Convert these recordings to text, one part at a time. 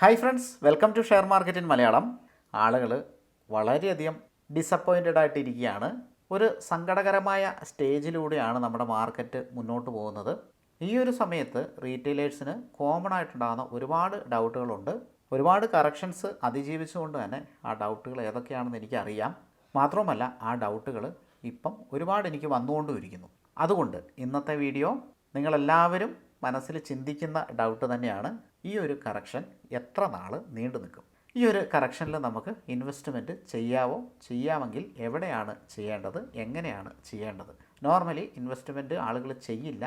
Hi friends, welcome to share market in Malayalam. ആളുകൾ വളരെയധികം disappointed ആയിട്ടിരിക്കുകയാണ്. ഒരു സങ്കടകരമായ സ്റ്റേജിലൂടെയാണ് നമ്മുടെ മാർക്കറ്റ് മുന്നോട്ട് പോകുന്നത്. ഈ ഒരു സമയത്ത് റീറ്റെയിലേഴ്സിന് കോമൺ ആയിട്ടുണ്ടാകുന്ന ഒരുപാട് ഡൗട്ടുകളുണ്ട്. ഒരുപാട് കറക്ഷൻസ് അതിജീവിച്ചുകൊണ്ട് തന്നെ ആ ഡൗട്ടുകൾ ഏതൊക്കെയാണെന്ന് എനിക്കറിയാം. മാത്രവുമല്ല, ആ ഡൗട്ടുകൾ ഇപ്പം ഒരുപാട് എനിക്ക് വന്നുകൊണ്ടും ഇരിക്കുന്നു. അതുകൊണ്ട് ഇന്നത്തെ വീഡിയോ നിങ്ങളെല്ലാവരും മനസ്സിൽ ചിന്തിക്കുന്ന ഡൗട്ട് തന്നെയാണ്. ഈ ഒരു കറക്ഷൻ എത്ര നാൾ നീണ്ടു നിൽക്കും? ഈ ഒരു കറക്ഷനിൽ നമുക്ക് ഇൻവെസ്റ്റ്മെൻറ്റ് ചെയ്യാമെങ്കിൽ എവിടെയാണ് ചെയ്യേണ്ടത്, എങ്ങനെയാണ് ചെയ്യേണ്ടത്? നോർമലി ഇൻവെസ്റ്റ്മെൻറ്റ് ആളുകൾ ചെയ്യില്ല.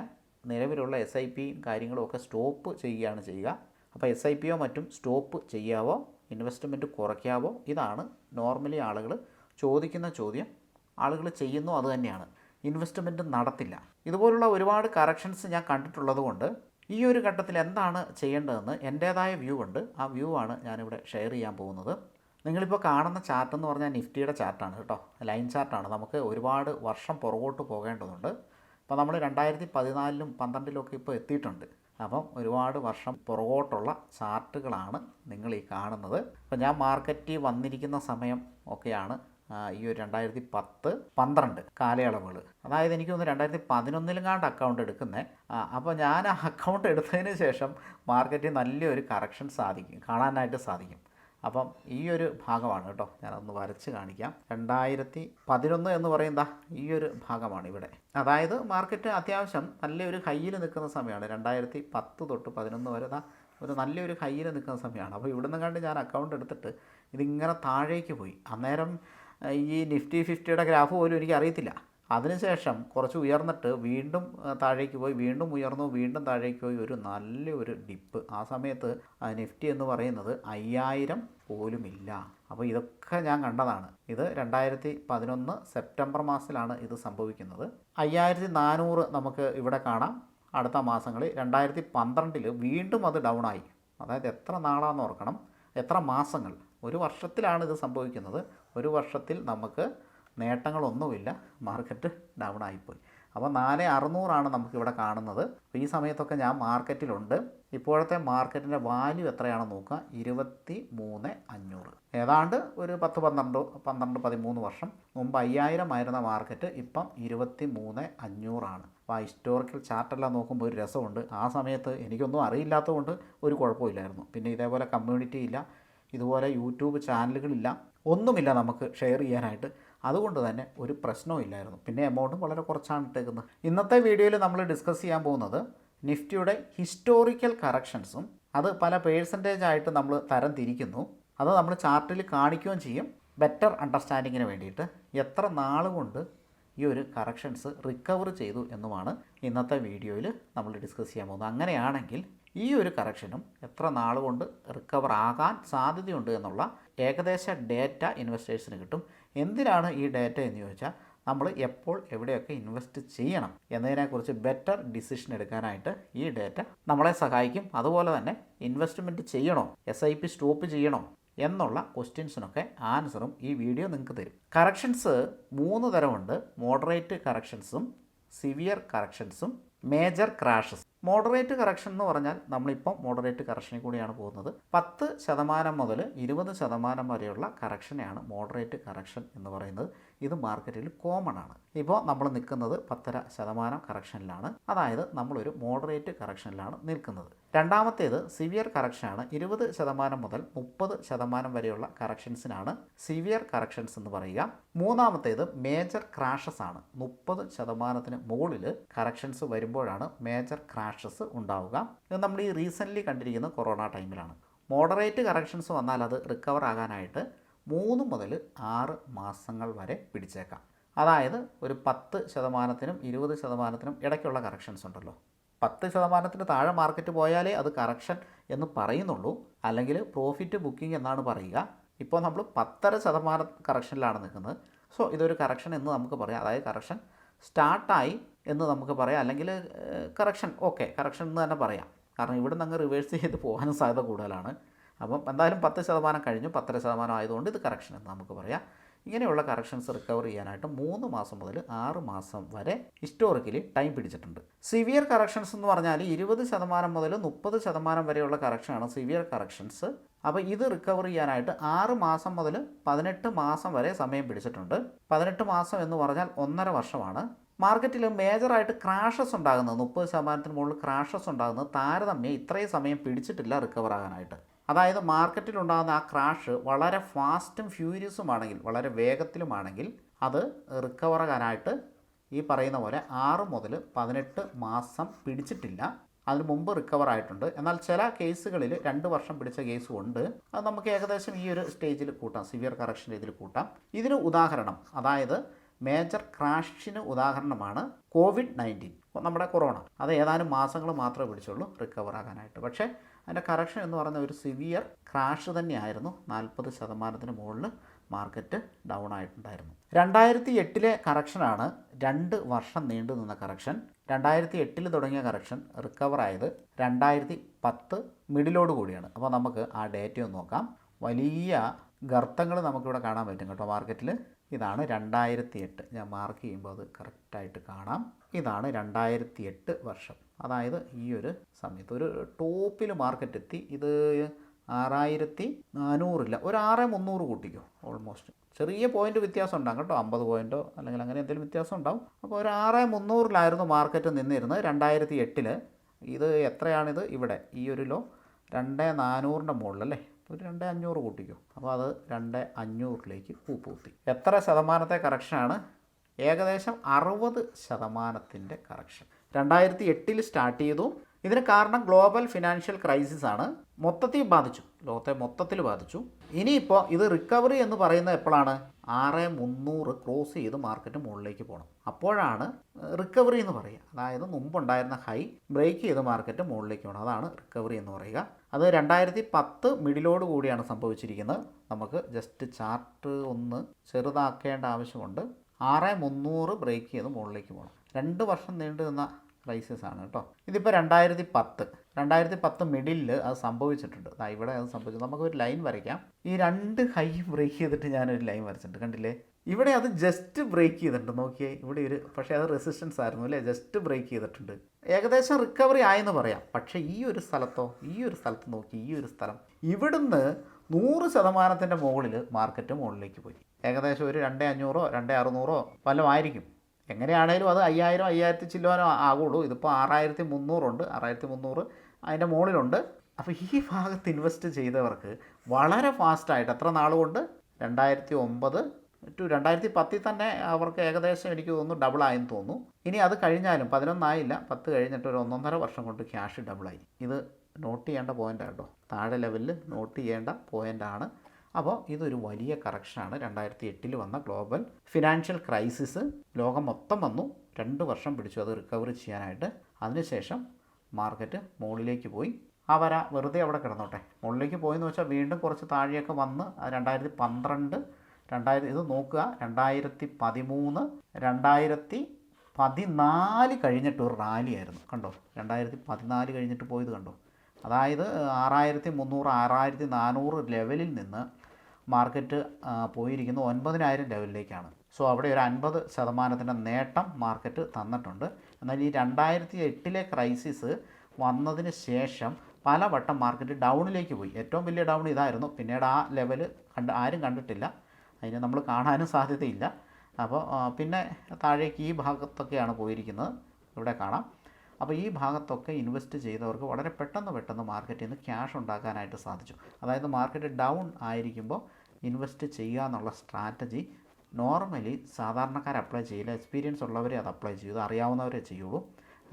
നിലവിലുള്ള SIPയും കാര്യങ്ങളും ഒക്കെ സ്റ്റോപ്പ് ചെയ്യുകയാണ് ചെയ്യുക. അപ്പോൾ SIPയോ മറ്റും സ്റ്റോപ്പ് ചെയ്യാവോ, ഇൻവെസ്റ്റ്മെൻറ്റ് കുറയ്ക്കാവോ? ഇതാണ് നോർമലി ആളുകൾ ചോദിക്കുന്ന ചോദ്യം. ആളുകൾ ചെയ്യുന്നു അതുതന്നെയാണ്, ഇൻവെസ്റ്റ്മെൻറ്റ് നടത്തില്ല. ഇതുപോലുള്ള ഒരുപാട് കറക്ഷൻസ് ഞാൻ കണ്ടിട്ടുള്ളത് കൊണ്ട് ഈ ഒരു ഘട്ടത്തിൽ എന്താണ് ചെയ്യേണ്ടതെന്ന് എൻ്റേതായ വ്യൂ ഉണ്ട്. ആ വ്യൂ ആണ് ഞാനിവിടെ ഷെയർ ചെയ്യാൻ പോകുന്നത്. നിങ്ങളിപ്പോൾ കാണുന്ന ചാർട്ട് എന്ന് പറഞ്ഞാൽ നിഫ്റ്റിയുടെ ചാർട്ടാണ് കേട്ടോ, ലൈൻ ചാർട്ടാണ്. നമുക്ക് ഒരുപാട് വർഷം പുറകോട്ട് പോകേണ്ടതുണ്ട്. ഇപ്പോൾ നമ്മൾ 2014-ലും 2012-ലൊക്കെ ഇപ്പോൾ എത്തിയിട്ടുണ്ട്. അപ്പം ഒരുപാട് വർഷം പുറകോട്ടുള്ള ചാർട്ടുകളാണ് നിങ്ങൾ ഈ കാണുന്നത്. അപ്പോൾ ഞാൻ മാർക്കറ്റിൽ വന്നിരിക്കുന്ന സമയം ഒക്കെയാണ് ഈ ഒരു 2010-12 കാലയളവുകൾ. അതായത് എനിക്ക് തോന്നുന്നു 2011-ലും അക്കൗണ്ട് എടുക്കുന്നത്. അപ്പോൾ ഞാൻ ആ അക്കൗണ്ട് എടുത്തതിന് ശേഷം മാർക്കറ്റിൽ നല്ലൊരു കറക്ഷൻ കാണാനായിട്ട് സാധിക്കും. അപ്പം ഈ ഒരു ഭാഗമാണ് കേട്ടോ, ഞാനൊന്ന് വരച്ച് കാണിക്കാം. 2011 എന്ന് പറയുന്ന ഈ ഒരു ഭാഗമാണ് ഇവിടെ. അതായത് മാർക്കറ്റ് അത്യാവശ്യം നല്ലൊരു ഹൈയിൽ നിൽക്കുന്ന സമയമാണ്. 2010 തൊട്ട് 2011 വരെ ഒരു നല്ലൊരു ഹൈയിൽ നിൽക്കുന്ന സമയമാണ്. അപ്പോൾ ഇവിടെ നിന്ന് ഞാൻ അക്കൗണ്ട് എടുത്തിട്ട് ഇതിങ്ങനെ താഴേക്ക് പോയി. അന്നേരം ഈ നിഫ്റ്റി 50യുടെ ഗ്രാഫ് പോലും എനിക്ക് അറിയത്തില്ല. അതിനുശേഷം കുറച്ച് ഉയർന്നിട്ട് വീണ്ടും താഴേക്ക് പോയി, വീണ്ടും ഉയർന്നു, വീണ്ടും താഴേക്ക് പോയി, ഒരു നല്ലൊരു ഡിപ്പ്. ആ സമയത്ത് നിഫ്റ്റി എന്ന് പറയുന്നത് 5000 പോലുമില്ല. അപ്പോൾ ഇതൊക്കെ ഞാൻ കണ്ടതാണ്. ഇത് 2011 സെപ്റ്റംബർ മാസത്തിലാണ് ഇത് സംഭവിക്കുന്നത്. 5400 നമുക്ക് ഇവിടെ കാണാം. അടുത്ത മാസങ്ങളിൽ 2012 വീണ്ടും അത് ഡൗൺ ആയി. അതായത് എത്ര നാളാണെന്ന് ഓർക്കണം, എത്ര മാസങ്ങൾ, ഒരു വർഷത്തിലാണ് ഇത് സംഭവിക്കുന്നത്. ഒരു വർഷത്തിൽ നമുക്ക് നേട്ടങ്ങളൊന്നുമില്ല, മാർക്കറ്റ് ഡൗൺ ആയിപ്പോയി. അപ്പോൾ 4600 നമുക്കിവിടെ കാണുന്നത്. അപ്പോൾ ഈ സമയത്തൊക്കെ ഞാൻ മാർക്കറ്റിലുണ്ട്. ഇപ്പോഴത്തെ മാർക്കറ്റിൻ്റെ വാല്യൂ എത്രയാണെന്ന് നോക്കുക, 23,500. ഏതാണ്ട് ഒരു 13 വർഷം മുമ്പ് 5000 ആയിരുന്ന മാർക്കറ്റ് ഇപ്പം 23,500. അപ്പോൾ ആ ഹിസ്റ്റോറിക്കൽ ചാർട്ടെല്ലാം നോക്കുമ്പോൾ ഒരു രസമുണ്ട്. ആ സമയത്ത് എനിക്കൊന്നും അറിയില്ലാത്തതുകൊണ്ട് ഒരു കുഴപ്പമില്ലായിരുന്നു. പിന്നെ ഇതേപോലെ കമ്മ്യൂണിറ്റി ഇല്ല, ഇതുപോലെ യൂട്യൂബ് ചാനലുകളില്ല, ഒന്നുമില്ല നമുക്ക് ഷെയർ ചെയ്യാനായിട്ട്. അതുകൊണ്ട് തന്നെ ഒരു പ്രശ്നവും ഇല്ലായിരുന്നു. പിന്നെ എമൗണ്ടും വളരെ കുറച്ചാണ് ഇട്ടേക്കുന്നത്. ഇന്നത്തെ വീഡിയോയിൽ നമ്മൾ ഡിസ്കസ് ചെയ്യാൻ പോകുന്നത് നിഫ്റ്റിയുടെ ഹിസ്റ്റോറിക്കൽ കറക്ഷൻസും അത് പല പേഴ്സൻറ്റേജ് നമ്മൾ തരം തിരിക്കുന്നു. അത് നമ്മൾ ചാർട്ടിൽ കാണിക്കുകയും ചെയ്യും, ബെറ്റർ അണ്ടർസ്റ്റാൻഡിങ്ങിന് വേണ്ടിയിട്ട്. എത്ര നാൾ കൊണ്ട് ഈ ഒരു കറക്ഷൻസ് റിക്കവർ ചെയ്തു എന്നുമാണ് ഇന്നത്തെ വീഡിയോയിൽ നമ്മൾ ഡിസ്കസ് ചെയ്യാൻ പോകുന്നത്. അങ്ങനെയാണെങ്കിൽ ഈ ഒരു കറക്ഷനും എത്ര നാൾ കൊണ്ട് റിക്കവർ ആകാൻ സാധ്യതയുണ്ട് എന്നുള്ള ഏകദേശ ഡേറ്റ ഇൻവെസ്റ്റേഴ്സിന് കിട്ടും. എന്തിനാണ് ഈ ഡേറ്റ എന്ന് ചോദിച്ചാൽ, നമ്മൾ എപ്പോൾ എവിടെയൊക്കെ ഇൻവെസ്റ്റ് ചെയ്യണം എന്നതിനെക്കുറിച്ച് ബെറ്റർ ഡിസിഷൻ എടുക്കാനായിട്ട് ഈ ഡേറ്റ നമ്മളെ സഹായിക്കും. അതുപോലെ തന്നെ ഇൻവെസ്റ്റ്മെൻറ്റ് ചെയ്യണോ, SIP സ്റ്റോപ്പ് ചെയ്യണോ എന്നുള്ള ക്വസ്റ്റ്യൻസിനൊക്കെ ആൻസറും ഈ വീഡിയോ നിങ്ങൾക്ക് തരും. കറക്ഷൻസ് 3 തരമുണ്ട്. മോഡറേറ്റ് കറക്ഷൻസും സിവിയർ കറക്ഷൻസും മേജർ ക്രാഷസ്. മോഡറേറ്റ് കറക്ഷൻ എന്ന് പറഞ്ഞാൽ നമ്മളിപ്പം മോഡറേറ്റ് കറക്ഷനിൽ കൂടിയാണ് പോകുന്നത്. 10% മുതൽ 20% വരെയുള്ള കറക്ഷനെയാണ് മോഡറേറ്റ് കറക്ഷൻ എന്ന് പറയുന്നത്. ഇത് മാർക്കറ്റിൽ കോമൺ ആണ്. ഇപ്പോൾ നമ്മൾ നിൽക്കുന്നത് 10% കറക്ഷനിലാണ്. അതായത് നമ്മളൊരു മോഡറേറ്റ് കറക്ഷനിലാണ് നിൽക്കുന്നത്. രണ്ടാമത്തേത് സിവിയർ കറക്ഷനാണ്. 20% മുതൽ 30% വരെയുള്ള കറക്ഷൻസിനാണ് സിവിയർ കറക്ഷൻസ് എന്ന് പറയുക. മൂന്നാമത്തേത് മേജർ ക്രാഷസ് ആണ്. 30% മുകളിൽ കറക്ഷൻസ് വരുമ്പോഴാണ് മേജർ ക്രാഷസ് ഉണ്ടാവുക. ഇത് നമ്മൾ ഈ റീസെൻ്റ്ലി കണ്ടിരിക്കുന്ന കൊറോണ ടൈമിലാണ്. മോഡറേറ്റ് കറക്ഷൻസ് വന്നാൽ അത് റിക്കവർ ആകാനായിട്ട് 3 മുതൽ 6 മാസങ്ങൾ വരെ പിടിച്ചേക്കാം. അതായത് ഒരു 10%-നും 20%-നും ഇടയ്ക്കുള്ള കറക്ഷൻസ് ഉണ്ടല്ലോ. 10% താഴെ മാർക്കറ്റ് പോയാലേ അത് കറക്ഷൻ എന്ന് പറയുന്നുള്ളൂ, അല്ലെങ്കിൽ പ്രോഫിറ്റ് ബുക്കിംഗ് എന്നാണ് പറയുക. ഇപ്പോൾ നമ്മൾ 10.5% കറക്ഷനിലാണ് നിൽക്കുന്നത്. സോ ഇതൊരു കറക്ഷൻ എന്ന് നമുക്ക് പറയാം. അതായത് കറക്ഷൻ സ്റ്റാർട്ടായി എന്ന് നമുക്ക് പറയാം, അല്ലെങ്കിൽ കറക്ഷൻ കറക്ഷൻ എന്ന് തന്നെ പറയാം. കാരണം ഇവിടെ നിന്ന് അങ്ങ് റിവേഴ്സ് ചെയ്ത് പോകാനും സാധ്യത കൂടുതലാണ്. അപ്പം എന്തായാലും 10% കഴിഞ്ഞു, 10.5% ആയതുകൊണ്ട് ഇത് കറക്ഷൻ എന്ന് നമുക്ക് പറയാം. ഇങ്ങനെയുള്ള കറക്ഷൻസ് റിക്കവർ ചെയ്യാനായിട്ട് 3 മാസം മുതൽ 6 മാസം വരെ ഹിസ്റ്റോറിക്കലി ടൈം പിടിച്ചിട്ടുണ്ട്. സിവിയർ കറക്ഷൻസ് എന്ന് പറഞ്ഞാൽ 20% മുതൽ 30% വരെയുള്ള കറക്ഷനാണ് സിവിയർ കറക്ഷൻസ്. അപ്പോൾ ഇത് റിക്കവർ ചെയ്യാനായിട്ട് 6 മാസം മുതൽ 18 മാസം വരെ സമയം പിടിച്ചിട്ടുണ്ട്. 18 മാസം എന്ന് പറഞ്ഞാൽ 1.5 വർഷമാണ്. മാർക്കറ്റിൽ മേജറായിട്ട് ക്രാഷസ് ഉണ്ടാകുന്നത് 30% മുകളിൽ ക്രാഷസ് ഉണ്ടാകുന്നത് താരതമ്യം ഇത്രയും സമയം പിടിച്ചിട്ടില്ല റിക്കവർ ആകാനായിട്ട്. അതായത് മാർക്കറ്റിലുണ്ടാകുന്ന ആ ക്രാഷ് വളരെ ഫാസ്റ്റും ഫ്യൂരിയസുമാണെങ്കിൽ, വളരെ വേഗത്തിലുമാണെങ്കിൽ അത് റിക്കവർ ആകാനായിട്ട് ഈ പറയുന്ന പോലെ 6 മുതൽ 18 മാസം പിടിച്ചിട്ടില്ല. അതിന് മുമ്പ് റിക്കവർ ആയിട്ടുണ്ട്. എന്നാൽ ചില കേസുകളിൽ 2 വർഷം പിടിച്ച കേസും ഉണ്ട്. അത് നമുക്ക് ഏകദേശം ഈ ഒരു സ്റ്റേജിൽ കൂട്ടാം, സിവിയർ കറക്ഷൻ ഇതിൽ കൂട്ടാം. ഇതിന് ഉദാഹരണം, അതായത് മേജർ ക്രാഷിന് ഉദാഹരണമാണ് COVID-19, നമ്മുടെ കൊറോണ. അത് ഏതാനും മാസങ്ങൾ മാത്രമേ പിടിച്ചുള്ളൂ റിക്കവർ ആകാനായിട്ട്. പക്ഷേ അതിൻ്റെ കറക്ഷൻ എന്ന് പറയുന്ന ഒരു സിവിയർ ക്രാഷ് തന്നെയായിരുന്നു. 40% മുകളിൽ മാർക്കറ്റ് ഡൗൺ ആയിട്ടുണ്ടായിരുന്നു. 2008 കറക്ഷനാണ് 2 വർഷം നീണ്ടു നിന്ന കറക്ഷൻ. 2008 തുടങ്ങിയ കറക്ഷൻ റിക്കവർ ആയത് 2010 മിഡിലോട് കൂടിയാണ്. അപ്പോൾ നമുക്ക് ആ ഡേറ്റ ഒന്ന് നോക്കാം. വലിയ ഗർത്തങ്ങൾ നമുക്കിവിടെ കാണാൻ പറ്റും കേട്ടോ മാർക്കറ്റിൽ. ഇതാണ് 2008. ഞാൻ മാർക്ക് ചെയ്യുമ്പോൾ അത് കറക്റ്റായിട്ട് കാണാം. ഇതാണ് 2008 വർഷം. അതായത് ഈ ഒരു സമയത്ത് ഒരു ടോപ്പിൽ മാർക്കറ്റ് എത്തി. ഇത് 6400 ഒരു 6300 കൂട്ടിക്കോ. ഓൾമോസ്റ്റ് ചെറിയ പോയിൻ്റ് വ്യത്യാസം ഉണ്ടാകും കേട്ടോ, 50 പോയിൻറ്റോ അല്ലെങ്കിൽ അങ്ങനെ എന്തെങ്കിലും വ്യത്യാസം ഉണ്ടാവും. അപ്പോൾ ഒരു 6300 മാർക്കറ്റ് നിന്നിരുന്നത് 2008. ഇത് എത്രയാണിത്? ഇവിടെ ഈ ഒരു ലോ 2400 മുകളിലല്ലേ, ഒരു 2500 കൂട്ടിക്കോ. അപ്പോൾ അത് 2500 കൂപ്പൂത്തി. എത്ര ശതമാനത്തെ കറക്ഷനാണ്? ഏകദേശം 60% കറക്ഷൻ 2008 സ്റ്റാർട്ട് ചെയ്തു. ഇതിന് കാരണം ഗ്ലോബൽ ഫിനാൻഷ്യൽ ക്രൈസിസ് ആണ്. മൊത്തത്തിൽ ബാധിച്ചു, ലോകത്തെ മൊത്തത്തിൽ ബാധിച്ചു. ഇനിയിപ്പോൾ ഇത് റിക്കവറി എന്ന് പറയുന്നത് എപ്പോഴാണ്? 6300 ക്രോസ് ചെയ്ത് മാർക്കറ്റ് മുകളിലേക്ക് പോകണം. അപ്പോഴാണ് റിക്കവറി എന്ന് പറയുക. അതായത് മുമ്പുണ്ടായിരുന്ന ഹൈ ബ്രേക്ക് ചെയ്ത് മാർക്കറ്റ് മുകളിലേക്ക് പോകണം. അതാണ് റിക്കവറി എന്ന് പറയുക. അത് 2010 മിഡിലോട് കൂടിയാണ് സംഭവിച്ചിരിക്കുന്നത്. നമുക്ക് ജസ്റ്റ് ചാർട്ട് ഒന്ന് ചെറുതാക്കേണ്ട ആവശ്യമുണ്ട്. 6300 ബ്രേക്ക് ചെയ്ത് മുകളിലേക്ക് പോകണം. 2 വർഷം നീണ്ടു നിന്ന ക്രൈസിസ് ആണ് കേട്ടോ. ഇതിപ്പോൾ 2010 മിഡിലിൽ അത് സംഭവിച്ചിട്ടുണ്ട്. ഇവിടെ അത് സംഭവിച്ചു. നമുക്കൊരു ലൈൻ വരയ്ക്കാം. ഈ 2 ഹൈ ബ്രേക്ക് ചെയ്തിട്ട് ഞാനൊരു ലൈൻ വരച്ചിട്ടുണ്ട്, കണ്ടില്ലേ? ഇവിടെ അത് ജസ്റ്റ് ബ്രേക്ക് ചെയ്തിട്ടുണ്ട്. നോക്കിയേ, ഇവിടെ ഒരു, പക്ഷേ അത് റെസിസ്റ്റൻസ് ആയിരുന്നു അല്ലേ, ജസ്റ്റ് ബ്രേക്ക് ചെയ്തിട്ടുണ്ട്. ഏകദേശം റിക്കവറി ആയെന്ന് പറയാം. പക്ഷേ ഈ ഒരു സ്ഥലത്ത് നോക്കി, ഈ ഒരു സ്ഥലം ഇവിടുന്ന് 100% മുകളിൽ മാർക്കറ്റ് മുകളിലേക്ക് പോയി. ഏകദേശം ഒരു 2500 2600 വല്ലതും ആയിരിക്കും. എങ്ങനെയാണേലും അത് 5000 5000 ചില്ലുവാനോ ആകുള്ളൂ. ഇതിപ്പോൾ 6300 ഉണ്ട്, 6300 അതിൻ്റെ മുകളിലുണ്ട്. അപ്പോൾ ഈ ഭാഗത്ത് ഇൻവെസ്റ്റ് ചെയ്തവർക്ക് വളരെ ഫാസ്റ്റായിട്ട് എത്ര നാളുകൊണ്ട് 2009 ടു 2010 തന്നെ അവർക്ക് ഏകദേശം എനിക്ക് തോന്നുന്നു ഡബിളായെന്ന് തോന്നുന്നു. ഇനി അത് കഴിഞ്ഞാലും 11 ആയില്ല, 10 കഴിഞ്ഞിട്ട് ഒരു 1.5 വർഷം കൊണ്ട് ക്യാഷ് ഡബിളായി. ഇത് നോട്ട് ചെയ്യേണ്ട പോയിൻ്റാണ് കേട്ടോ, താഴെ ലെവലിൽ നോട്ട് ചെയ്യേണ്ട പോയിൻ്റാണ്. അപ്പോൾ ഇതൊരു വലിയ കറക്ഷനാണ്. 2008 വന്ന ഗ്ലോബൽ ഫിനാൻഷ്യൽ ക്രൈസിസ് ലോകം മൊത്തം വന്നു. 2 വർഷം പിടിച്ചു അത് റിക്കവറി ചെയ്യാനായിട്ട്. അതിനുശേഷം മാർക്കറ്റ് മുകളിലേക്ക് പോയി. ആ വര വെറുതെ അവിടെ കിടന്നോട്ടെ. മുകളിലേക്ക് പോയെന്ന് വെച്ചാൽ വീണ്ടും കുറച്ച് താഴെയൊക്കെ വന്ന് 2012 ഇത് നോക്കുക, 2013 2014 കഴിഞ്ഞിട്ട് ഒരു റാലി ആയിരുന്നു കണ്ടോ. 2014 കഴിഞ്ഞിട്ട് പോയത് കണ്ടോ. അതായത് 6300 6400 ലെവലിൽ നിന്ന് മാർക്കറ്റ് പോയിരിക്കുന്നു 9000 ലെവലിലേക്കാണ്. സോ അവിടെ ഒരു 50% നേട്ടം മാർക്കറ്റ് തന്നിട്ടുണ്ട്. എന്നാൽ ഈ 2008 ക്രൈസിസ് വന്നതിന് ശേഷം പലവട്ടം മാർക്കറ്റ് ഡൗണിലേക്ക് പോയി. ഏറ്റവും വലിയ ഡൗൺ ഇതായിരുന്നു. പിന്നീട് ആ ലെവൽ ആരും കണ്ടിട്ടില്ല, അതിന് നമ്മൾ കാണാനും സാധ്യതയില്ല. അപ്പോൾ പിന്നെ താഴേക്ക് ഈ ഭാഗത്തൊക്കെയാണ് പോയിരിക്കുന്നത്, ഇവിടെ കാണാം. അപ്പോൾ ഈ ഭാഗത്തൊക്കെ ഇൻവെസ്റ്റ് ചെയ്തവർക്ക് വളരെ പെട്ടെന്ന് മാർക്കറ്റിൽ നിന്ന് ക്യാഷ് ഉണ്ടാക്കാനായിട്ട് സാധിച്ചു. അതായത് മാർക്കറ്റ് ഡൗൺ ആയിരിക്കുമ്പോൾ ഇൻവെസ്റ്റ് ചെയ്യുക എന്നുള്ള സ്ട്രാറ്റജി നോർമലി സാധാരണക്കാർ അപ്ലൈ ചെയ്യില്ല. എക്സ്പീരിയൻസ് ഉള്ളവരെ അത് അപ്ലൈ ചെയ്തു, അറിയാവുന്നവരെ ചെയ്യുള്ളൂ.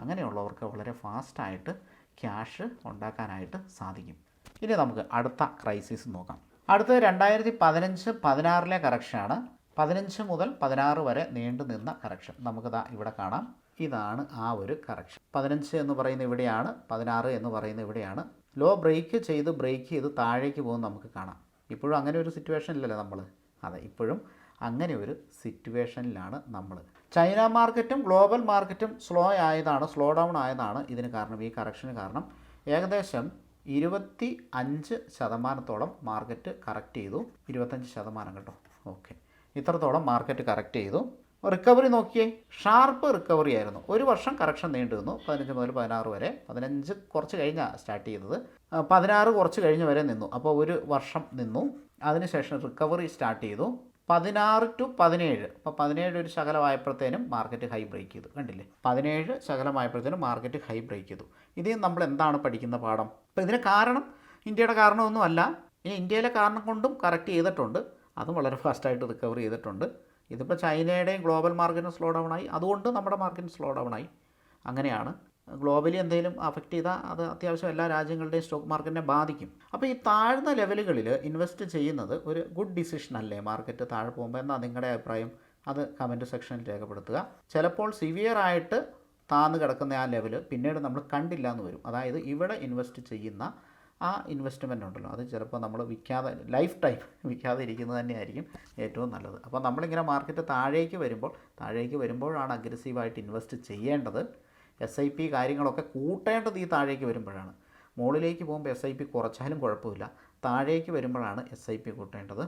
അങ്ങനെയുള്ളവർക്ക് വളരെ ഫാസ്റ്റായിട്ട് ക്യാഷ് ഉണ്ടാക്കാനായിട്ട് സാധിക്കും. ഇനി നമുക്ക് അടുത്ത ക്രൈസിസ് നോക്കാം. അടുത്തത് 2015-16 കറക്ഷനാണ്. 15 മുതൽ 16 വരെ നീണ്ടു നിന്ന കറക്ഷൻ നമുക്കിതാ ഇവിടെ കാണാം. ഇതാണ് ആ ഒരു കറക്ഷൻ. 15 എന്ന് പറയുന്ന ഇവിടെയാണ്, 16 എന്ന് പറയുന്ന ഇവിടെയാണ്. ലോ ബ്രേക്ക് ചെയ്ത് താഴേക്ക് പോകുന്നത് നമുക്ക് കാണാം. ഇപ്പോഴും അങ്ങനെ ഒരു സിറ്റുവേഷനിലല്ലേ നമ്മൾ? അതെ, ഇപ്പോഴും അങ്ങനെ ഒരു സിറ്റുവേഷനിലാണ് നമ്മൾ. ചൈന മാർക്കറ്റും ഗ്ലോബൽ മാർക്കറ്റും സ്ലോ ഡൗൺ ആയതാണ് ഇതിന് കാരണം, ഈ കറക്ഷന് കാരണം. ഏകദേശം 25% മാർക്കറ്റ് കറക്റ്റ് ചെയ്തു. 25% കേട്ടോ. ഓക്കെ, ഇത്രത്തോളം മാർക്കറ്റ് കറക്റ്റ് ചെയ്തു. റിക്കവറി നോക്കിയേ, ഷാർപ്പ് റിക്കവറി ആയിരുന്നു. ഒരു വർഷം കറക്ഷൻ നീണ്ടു നിന്നു, 15 മുതൽ 16 വരെ. 15 കുറച്ച് കഴിഞ്ഞാണ് സ്റ്റാർട്ട് ചെയ്തത്, 16 കുറച്ച് കഴിഞ്ഞ് വരെ നിന്നു. അപ്പോൾ ഒരു വർഷം നിന്നു. അതിനുശേഷം റിക്കവറി സ്റ്റാർട്ട് ചെയ്തു 16 to 17. അപ്പോൾ 17 ഒരു ശകലമായപ്പോഴത്തേനും മാർക്കറ്റ് ഹൈ ബ്രേക്ക് ചെയ്തു. കണ്ടില്ലേ, 17 ശകലമായപ്പോഴത്തേനും മാർക്കറ്റ് ഹൈ ബ്രേക്ക് ചെയ്തു. ഇതിൽ നമ്മൾ എന്താണ് പഠിക്കുന്ന പാഠം? അപ്പോൾ ഇതിന് കാരണം ഇന്ത്യയുടെ കാരണമൊന്നുമല്ല, ഇനി ഇന്ത്യയിലെ കാരണം കൊണ്ടും കറക്റ്റ് ചെയ്തിട്ടുണ്ട്, അതും വളരെ ഫാസ്റ്റായിട്ട് റിക്കവർ ചെയ്തിട്ടുണ്ട്. ഇതിപ്പോൾ ചൈനയുടെയും ഗ്ലോബൽ മാർക്കറ്റിന് സ്ലോ ഡൗൺ ആയി, അതുകൊണ്ട് നമ്മുടെ മാർക്കറ്റിന് സ്ലോ ഡൗൺ ആയി. അങ്ങനെയാണ്. ഗ്ലോബലി എന്തെങ്കിലും അഫക്റ്റ് ചെയ്താൽ അത് അത്യാവശ്യം എല്ലാ രാജ്യങ്ങളുടെയും സ്റ്റോക്ക് മാർക്കറ്റിനെ ബാധിക്കും. അപ്പോൾ ഈ താഴ്ന്ന ലെവലുകളിൽ ഇൻവെസ്റ്റ് ചെയ്യുന്നത് ഒരു ഗുഡ് ഡിസിഷൻ അല്ലേ? മാർക്കറ്റ് താഴെ പോകുമ്പോൾ എന്താ നിങ്ങളുടെ അഭിപ്രായം? അത് കമൻറ്റ് സെക്ഷനിൽ രേഖപ്പെടുത്തുക. ചിലപ്പോൾ സിവിയർ ആയിട്ട് താന്ന് കിടക്കുന്ന ആ ലെവൽ പിന്നീട് നമ്മൾ കണ്ടില്ല എന്ന് വരും. അതായത് ഇവിടെ ഇൻവെസ്റ്റ് ചെയ്യുന്ന ആ ഇൻവെസ്റ്റ്മെൻ്റ് ഉണ്ടല്ലോ, അത് ചിലപ്പോൾ നമ്മൾ വിൽക്കാതെ ലൈഫ് ടൈം വിൽക്കാതെ ഇരിക്കുന്നത് തന്നെയായിരിക്കും ഏറ്റവും നല്ലത്. അപ്പോൾ നമ്മളിങ്ങനെ മാർക്കറ്റ് താഴേക്ക് വരുമ്പോഴാണ് അഗ്രസീവായിട്ട് ഇൻവെസ്റ്റ് ചെയ്യേണ്ടത്. SIP കാര്യങ്ങളൊക്കെ കൂട്ടേണ്ടത് ഈ താഴേക്ക് വരുമ്പോഴാണ്. മുകളിലേക്ക് പോകുമ്പോൾ SIP കുറച്ചാലും കുഴപ്പമില്ല, താഴേക്ക് വരുമ്പോഴാണ് SIP കൂട്ടേണ്ടത്.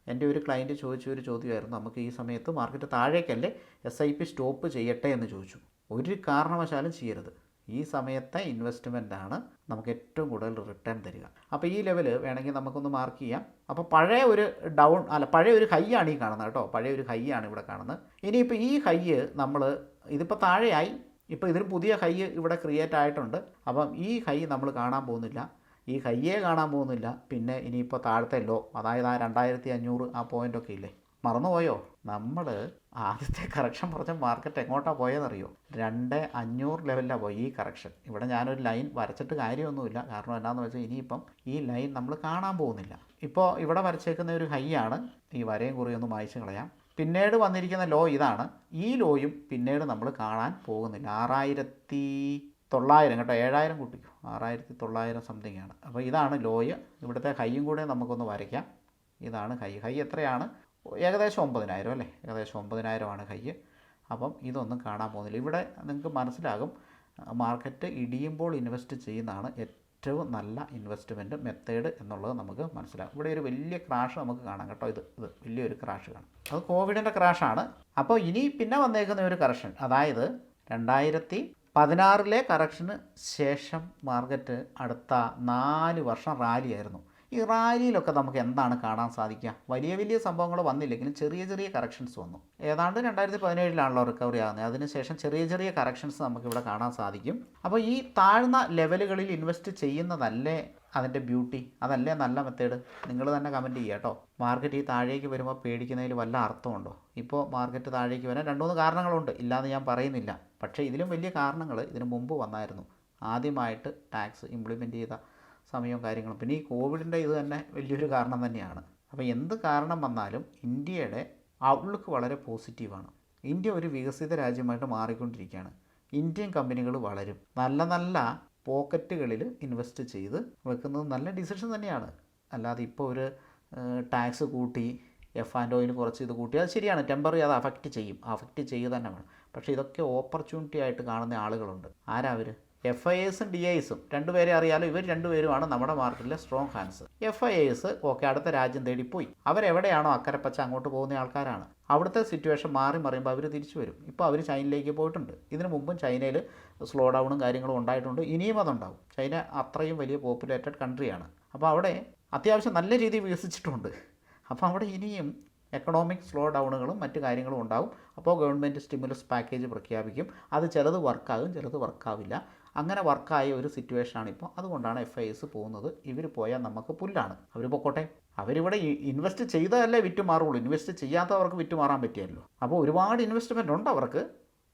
എൻ്റെ ഒരു ക്ലയൻറ്റ് ചോദിച്ച ഒരു ചോദ്യമായിരുന്നു, നമുക്ക് ഈ സമയത്ത് മാർക്കറ്റ് താഴേക്കല്ലേ SIP സ്റ്റോപ്പ് ചെയ്യട്ടെ എന്ന് ചോദിച്ചു. ഒരു കാരണവശാലും ചെയ്യരുത്. ഈ സമയത്തെ ഇൻവെസ്റ്റ്മെൻറ്റാണ് നമുക്ക് ഏറ്റവും കൂടുതൽ റിട്ടേൺ തരിക. അപ്പോൾ ഈ ലെവൽ വേണമെങ്കിൽ നമുക്കൊന്ന് മാർക്ക് ചെയ്യാം. അപ്പോൾ പഴയ ഒരു ഹൈ ആണ് ഈ കാണുന്നത് കേട്ടോ, പഴയ ഒരു ഹൈ ആണ് ഇവിടെ കാണുന്നത്. ഇനിയിപ്പോൾ ഈ ഹൈ നമ്മൾ ഇതിപ്പോൾ താഴെയായി, ഇപ്പോൾ ഇതിന് പുതിയ ഹൈ ഇവിടെ ക്രിയേറ്റ് ആയിട്ടുണ്ട്. അപ്പം ഈ ഹൈ നമ്മൾ കാണാൻ പോകുന്നില്ല, ഈ ഹൈയെ കാണാൻ പോകുന്നില്ല. പിന്നെ ഇനിയിപ്പോൾ താഴത്തെ ലോ, അതായത് ആ 2500 ആ പോയിൻ്റൊക്കെ ഇല്ലേ, മറന്നുപോയോ? നമ്മൾ ആദ്യത്തെ കറക്ഷൻ പറഞ്ഞ മാർക്കറ്റ് എങ്ങോട്ടാണ് പോയതെന്നറിയോ? 2500 ലെവലിലാണ് പോയി ഈ കറക്ഷൻ. ഇവിടെ ഞാനൊരു ലൈൻ വരച്ചിട്ട് കാര്യമൊന്നുമില്ല, കാരണം എന്താണെന്ന് വെച്ചാൽ ഇനിയിപ്പം ഈ ലൈൻ നമ്മൾ കാണാൻ പോകുന്നില്ല. ഇപ്പോൾ ഇവിടെ വരച്ചേക്കുന്ന ഒരു ഹൈ ആണ്, ഈ വരയും കുറിയൊന്ന് മായ്ച്ച് കളയാം. പിന്നീട് വന്നിരിക്കുന്ന ലോ ഇതാണ്. ഈ ലോയും പിന്നീട് നമ്മൾ കാണാൻ പോകുന്നില്ല. 6900 കേട്ടോ, 7000 കൂട്ടിക്കും, 6900 സംതിങ് ആണ്. അപ്പോൾ ഇതാണ് ലോയ്. ഇവിടുത്തെ ഹൈയും കൂടെ നമുക്കൊന്ന് വരയ്ക്കാം. ഇതാണ് ഹൈ എത്രയാണ്? ഏകദേശം 9000 അല്ലേ, ഏകദേശം 9000 ആണ് ഹൈ. അപ്പം ഇതൊന്നും കാണാൻ പോകുന്നില്ല. ഇവിടെ നിങ്ങൾക്ക് മനസ്സിലാകും, മാർക്കറ്റ് ഇടിയുമ്പോൾ ഇൻവെസ്റ്റ് ചെയ്യുന്നതാണ് ഏറ്റവും നല്ല ഇൻവെസ്റ്റ്മെൻറ്റ് മെത്തേഡ് എന്നുള്ളത് നമുക്ക് മനസ്സിലാകും. ഇവിടെ ഒരു വലിയ ക്രാഷ് നമുക്ക് കാണാം കേട്ടോ, ഇത് വലിയൊരു ക്രാഷ് കാണാം, അത് കോവിഡിൻ്റെ ക്രാഷാണ്. അപ്പോൾ ഇനി പിന്നെ വന്നേക്കുന്ന ഒരു കറക്ഷൻ, അതായത് 2016 കറക്ഷന് ശേഷം മാർക്കറ്റ് അടുത്ത 4 വർഷം റാലിയായിരുന്നു. ഈ റാലിയിലൊക്കെ നമുക്ക് എന്താണ് കാണാൻ സാധിക്കുക? വലിയ സംഭവങ്ങൾ വന്നില്ലെങ്കിലും ചെറിയ കറക്ഷൻസ് വന്നു. ഏതാണ്ട് 2017 റിക്കവറി ആകുന്നത്. അതിനുശേഷം ചെറിയ കറക്ഷൻസ് നമുക്കിവിടെ കാണാൻ സാധിക്കും. അപ്പോൾ ഈ താഴ്ന്ന ലെവലുകളിൽ ഇൻവെസ്റ്റ് ചെയ്യുന്നതല്ലേ അതിൻ്റെ ബ്യൂട്ടി? അതല്ലേ നല്ല മെത്തേഡ്? നിങ്ങൾ തന്നെ കമൻറ്റ് ചെയ്യുക കേട്ടോ. മാർക്കറ്റ് ഈ താഴേക്ക് വരുമ്പോൾ പേടിക്കുന്നതിൽ വല്ല അർത്ഥമുണ്ടോ? ഇപ്പോൾ മാർക്കറ്റ് താഴേക്ക് വരാൻ 2-3 കാരണങ്ങളുണ്ട്, ഇല്ലയെന്ന് ഞാൻ പറയുന്നില്ല. പക്ഷേ ഇതിലും വലിയ കാരണങ്ങൾ ഇതിനു മുമ്പ് വന്നായിരുന്നു. ആദ്യമായിട്ട് ടാക്സ് ഇംപ്ലിമെൻറ്റ് ചെയ്ത സമയവും കാര്യങ്ങളും, പിന്നെ ഈ കോവിഡിൻ്റെ ഇത് തന്നെ വലിയൊരു കാരണം തന്നെയാണ്. അപ്പോൾ എന്ത് കാരണം വന്നാലും ഇന്ത്യയുടെ ഔട്ട്ലുക്ക് വളരെ പോസിറ്റീവാണ്. ഇന്ത്യ ഒരു വികസിത രാജ്യമായിട്ട് മാറിക്കൊണ്ടിരിക്കുകയാണ്. ഇന്ത്യൻ കമ്പനികൾ വളരും. നല്ല പോക്കറ്റുകളിൽ ഇൻവെസ്റ്റ് ചെയ്ത് വെക്കുന്നത് നല്ല ഡിസിഷൻ തന്നെയാണ്. അല്ലാതെ ഇപ്പോൾ ഒരു ടാക്സ് കൂട്ടി, F&Oയിൽ കുറച്ച് ഇത് കൂട്ടി, അത് ശരിയാണ്, ടെമ്പററി അത് അഫക്റ്റ് ചെയ്യുക തന്നെ വേണം. പക്ഷേ ഇതൊക്കെ ഓപ്പർച്യൂണിറ്റി ആയിട്ട് കാണുന്ന ആളുകളുണ്ട്. ആരാ അവർ? FIAസും DIAസും രണ്ടുപേരെ അറിയാലോ. ഇവർ രണ്ടുപേരുമാണ് നമ്മുടെ മാർക്കറ്റിലെ സ്ട്രോങ് ഹാൻഡ്സ്. FIAസ് ഓക്കെ, അടുത്ത രാജ്യം തേടിപ്പോയി. അവരെവിടെയാണോ അക്കരപ്പച്ച അങ്ങോട്ട് പോകുന്ന ആൾക്കാരാണ്. അവിടുത്തെ സിറ്റുവേഷൻ മാറിയുമ്പോൾ അവർ തിരിച്ചു വരും. ഇപ്പോൾ അവർ ചൈനയിലേക്ക് പോയിട്ടുണ്ട്. ഇതിനു മുമ്പും ചൈനയിൽ സ്ലോ ഡൗണും കാര്യങ്ങളും ഉണ്ടായിട്ടുണ്ട്, ഇനിയും അതുണ്ടാവും. ചൈന അത്രയും വലിയ പോപ്പുലേറ്റഡ് കൺട്രിയാണ്. അപ്പോൾ അവിടെ അത്യാവശ്യം നല്ല രീതിയിൽ വികസിച്ചിട്ടുണ്ട്. അപ്പോൾ അവിടെ ഇനിയും എക്കണോമിക് സ്ലോ ഡൗണുകളും മറ്റു കാര്യങ്ങളും ഉണ്ടാവും. അപ്പോൾ ഗവൺമെൻറ് സ്റ്റിമുലസ് പാക്കേജ് പ്രഖ്യാപിക്കും. അത് ചിലത് വർക്കാകും, ചിലത് വർക്കാവില്ല. അങ്ങനെ വർക്കായ ഒരു സിറ്റുവേഷനാണ് ഇപ്പോൾ. അതുകൊണ്ടാണ് FIAs പോകുന്നത്. ഇവർ പോയാൽ നമുക്ക് പുല്ലാണ്. അവർ പൊക്കോട്ടെ. അവരിവിടെ ഇൻവെസ്റ്റ് ചെയ്തതല്ലേ വിറ്റ് മാറുള്ളൂ. ഇൻവെസ്റ്റ് ചെയ്യാത്തവർക്ക് വിറ്റ് മാറാൻ പറ്റിയല്ലോ. അപ്പോൾ ഒരുപാട് ഇൻവെസ്റ്റ്മെൻറ്റ് ഉണ്ട് അവർക്ക്,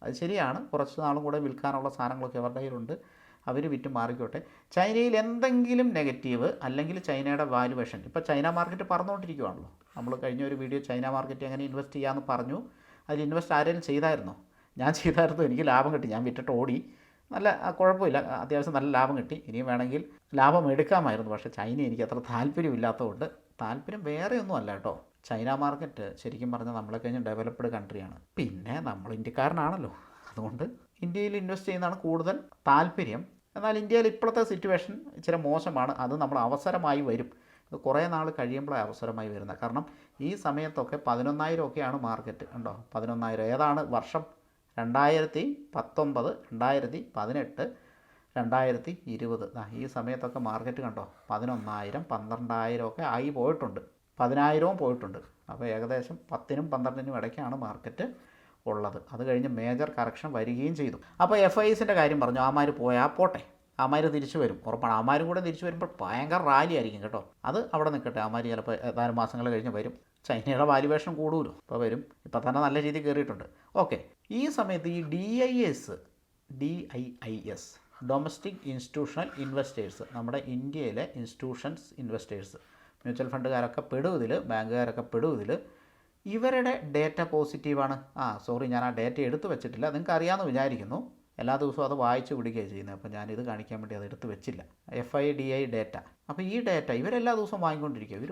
അത് ശരിയാണ്. കുറച്ച് നാളും കൂടെ വിൽക്കാനുള്ള സാധനങ്ങളൊക്കെ അവരുടെ കയ്യിലുണ്ട്. അവർ വിറ്റ് മാറിക്കോട്ടെ. ചൈനയിൽ എന്തെങ്കിലും നെഗറ്റീവ് അല്ലെങ്കിൽ ചൈനയുടെ വാല്യുവേഷൻ, ഇപ്പോൾ ചൈന മാർക്കറ്റ് പറന്നുകൊണ്ടിരിക്കുകയാണല്ലോ. നമ്മൾ കഴിഞ്ഞ ഒരു വീഡിയോ ചൈന മാർക്കറ്റ് എങ്ങനെ ഇൻവെസ്റ്റ് ചെയ്യാമെന്ന് പറഞ്ഞു. അതിൽ ഇൻവെസ്റ്റ് ആരെങ്കിലും ചെയ്തായിരുന്നോ? ഞാൻ ചെയ്തായിരുന്നു, എനിക്ക് ലാഭം കിട്ടി. ഞാൻ വിറ്റിട്ട് ഓടി, നല്ല കുഴപ്പമില്ല, അത്യാവശ്യം നല്ല ലാഭം കിട്ടി. ഇനിയും വേണമെങ്കിൽ ലാഭം എടുക്കാമായിരുന്നു. പക്ഷേ ചൈന എനിക്ക് അത്ര താല്പര്യമില്ലാത്തതുകൊണ്ട്, താല്പര്യം വേറെ ഒന്നും അല്ല കേട്ടോ. ചൈന മാർക്കറ്റ് ശരിക്കും പറഞ്ഞാൽ നമ്മളെ കഴിഞ്ഞ് ഡെവലപ്ഡ് കൺട്രിയാണ്. പിന്നെ നമ്മൾ ഇന്ത്യക്കാരനാണല്ലോ, അതുകൊണ്ട് ഇന്ത്യയിൽ ഇൻവെസ്റ്റ് ചെയ്യുന്നതാണ് കൂടുതൽ താല്പര്യം. എന്നാൽ ഇന്ത്യയിൽ ഇപ്പോഴത്തെ സിറ്റുവേഷൻ ഇച്ചിരി മോശമാണ്. അത് നമ്മൾ അവസരമായി വരും. അത് കുറേ നാൾ കഴിയുമ്പോഴേ അവസരമായി വരുന്നത്. കാരണം ഈ സമയത്തൊക്കെ 11,000 ഒക്കെയാണ് മാർക്കറ്റ്. ഉണ്ടോ 11,000 ഏതാണ് വർഷം? 2019, 2018, 2020. ഈ സമയത്തൊക്കെ മാർക്കറ്റ് കണ്ടോ 11,000, 12,000 ഒക്കെ ആയി പോയിട്ടുണ്ട്, 10,000 പോയിട്ടുണ്ട്. അപ്പോൾ ഏകദേശം 10-നും 12-നും ഇടയ്ക്കാണ് മാർക്കറ്റ് ഉള്ളത്. അത് കഴിഞ്ഞ് മേജർ കറക്ഷൻ വരികയും ചെയ്തു. അപ്പോൾ FISൻ്റെ കാര്യം പറഞ്ഞു, ആമാർ പോയാൽ പോട്ടെ, ആമാർ തിരിച്ചു വരും, ഉറപ്പാണ്. ആമാരും കൂടെ തിരിച്ചു വരുമ്പോൾ ഭയങ്കര റാലി ആയിരിക്കും കേട്ടോ. അത് അവിടെ നിൽക്കട്ടെ, ആമാർ ചിലപ്പോൾ ഏതാനും മാസങ്ങൾ കഴിഞ്ഞ് വരും. ചൈനയുടെ വാല്യുവേഷൻ കൂടുമല്ലോ, ഇപ്പോൾ വരും. ഇപ്പോൾ തന്നെ നല്ല രീതിയിൽ കയറിയിട്ടുണ്ട്. ഓക്കെ, ഈ സമയത്ത് ഈ DIIS ഡൊമസ്റ്റിക് ഇൻസ്റ്റിറ്റ്യൂഷണൽ ഇൻവെസ്റ്റേഴ്സ്, നമ്മുടെ ഇന്ത്യയിലെ ഇൻസ്റ്റിറ്റ്യൂഷൻസ് ഇൻവെസ്റ്റേഴ്സ്, മ്യൂച്വൽ ഫണ്ടുകാരൊക്കെ പെടും ഇതിൽ, ബാങ്കുകാരൊക്കെ പെടും ഇതിൽ. ഇവരുടെ ഡേറ്റ പോസിറ്റീവാണ്. സോറി, ഞാൻ ആ ഡേറ്റ എടുത്ത് വെച്ചിട്ടില്ല, നിങ്ങൾക്ക് അറിയാമെന്ന് വിചാരിക്കുന്നു. എല്ലാ ദിവസവും അത് വായിച്ച് പിടിക്കുകയാണ് ചെയ്യുന്നത്. അപ്പോൾ ഞാനിത് കാണിക്കാൻ വേണ്ടി അത് എടുത്ത് വെച്ചില്ല. FIDI data. അപ്പോൾ ഈ ഡേറ്റ ഇവരെല്ലാ ദിവസവും വാങ്ങിക്കൊണ്ടിരിക്കുക. ഇവർ